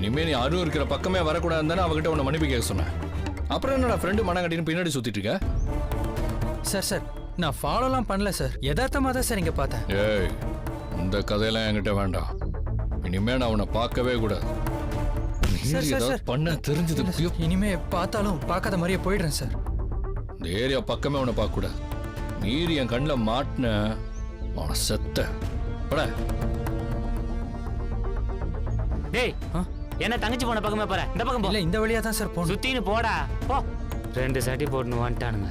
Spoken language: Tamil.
இனிமே நீ அருண் இருக்கிற பக்கமே வரக்கூடாதுன்னு தானே அவகிட்ட உன்னை மன்னிப்பு கேட்க சொன்னேன். அப்புறம் என்னடா ஃப்ரெண்டு மனங்கட்டின்னு பின்னாடி சுத்திட்டு இருக்க? சார் நான் ஃபாலோலாம் பண்ணல சார். யதார்த்தமாக தான் சார் இங்கே பார்த்தேன். ஏய், இந்த கதையெல்லாம் என்கிட்ட வேண்டாம். இனிமே நான் உன்னை பார்க்கவே கூடாது. சார் பண்ண தெரிஞ்சது இனிமே பார்த்தாலும் பார்க்காத மாதிரியே போயிடுறேன் சார். இந்த ஏரியா பக்கமே உன்னை பார்க்க கூடாது. மீறி என் கண்ணில் மாட்டின அவனை செத்த பட. டேய் என்ன தங்கச்சி போன பக்கமே போற? இந்த பக்கம் போ. இல்ல இந்த வழியா தான் சார் போகணும். சுத்தின்னு போடா போ. 2 சட்டி போட்டுன்னு வந்துட்டானுங்க.